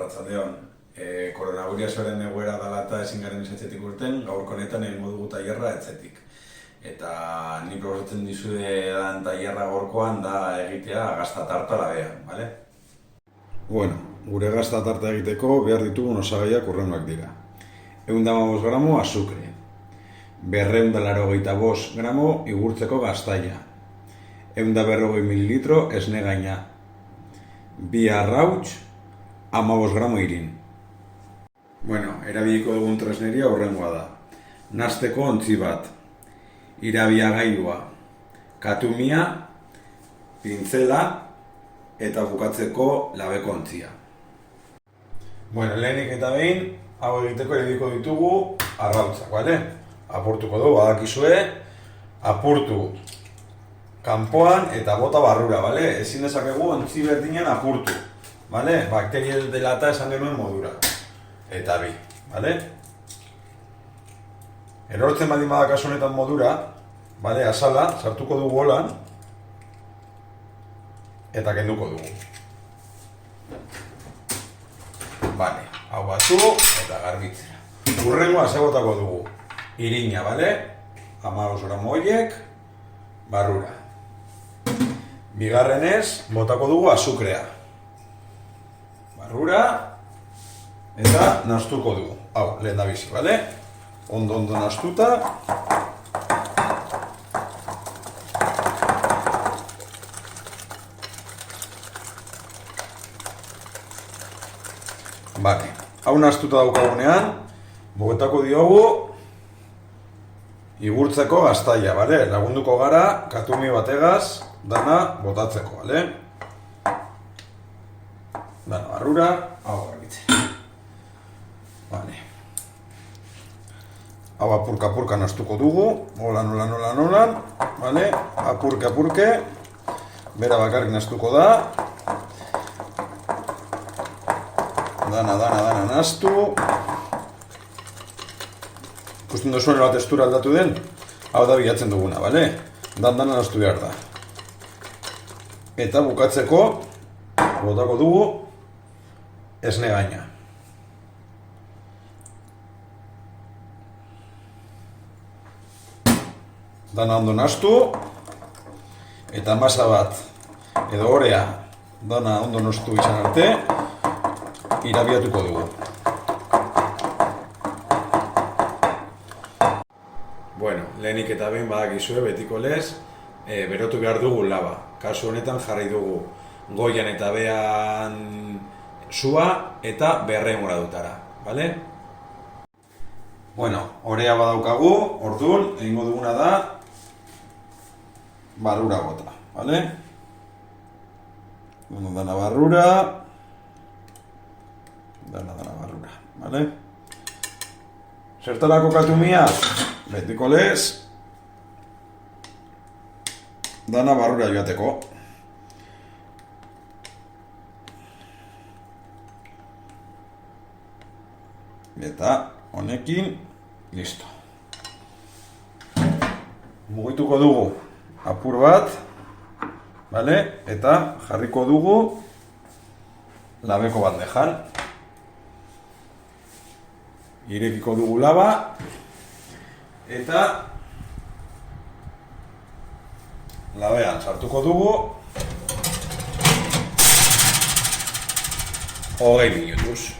Arratsaldeon. Koronavirusaren egoera dela eta ezin garen etxetik urten, gaurko honetan egingo dugu tailerra etxetik. Eta ni proposatzen dizuedan tailerra gaurkoan da egitea gazta tarta labean, bale? Bueno, gure gazta tarta egiteko behar ditugun osagaiak hurrengoak dira. 115 gramo azukre, 285 gramo igurtzeko gaztaia, 140 mililitro esne gaina, 2 arrauts, 15 gramo irin. Bueno, erabiliko dugun tresneria horrengoa da. Nasteko ontzi bat, irabiagailua, katumia, pintzela eta bukatzeko labeko ontzia. Bueno, lehenik eta behin, hau egiteko erabiliko ditugu arrautzak, bale? Apurtuko dugu, badakizue, apurtu kanpoan eta bota barrura, bale? Ezin dezakegu ontzi berdinen apurtu, bale? Bakteria dela eta esan genuen modura. Eta bi, bale? Erortzen baldin bada kasu honetan modura, bale, azala, sartuko dugu holan, eta kenduko dugu. Bale, hau batu eta garbitzera. Hurrengoa botako dugu. Irina, bale? 15 gramo horiek, barrura. Bigarrenez, botako dugu azukrea. Barrura, eta nastuko dugu. Hau, lehen da bizi, bale? Ondo nastuta. Bale, hau nastuta daukagunean, botako diogu igurtzeko gaztaia, bale? Lagunduko gara, katumi bategaz, dana botatzeko, bale? Dana barrura, hau garbitzera. Bale. Hau apurka nastuko dugu, holan, bale? Apurke, bera bakarrik nastuko da. Dana nastu. Ikusten duzu nola testura aldatu den? Hau da bilatzen duguna, bale? Dana nastu behar da. Eta bukatzeko, botako dugu esne gaina. Dana ondo nastu, eta masa bat, edo orea, dana ondo nastu izan arte, irabiatuko dugu. Bueno, lehenik eta behin badakizue betiko lez, berotu behar dugu laba. Kasu honetan jarri dugu goian eta behan sua eta 200 gradutara, bale? Bueno, orea badaukagu, orduan, egingo duguna da, barrura bota, bale? Dana barrura, bale? Zertarako katumia, betiko lez, dana barrura joateko. Eta honekin, listo. Mugituko dugu apur bat, bale? Eta jarriko dugu labeko bandejan. Irekiko dugu laba, eta labean sartuko dugu 20 minutuz.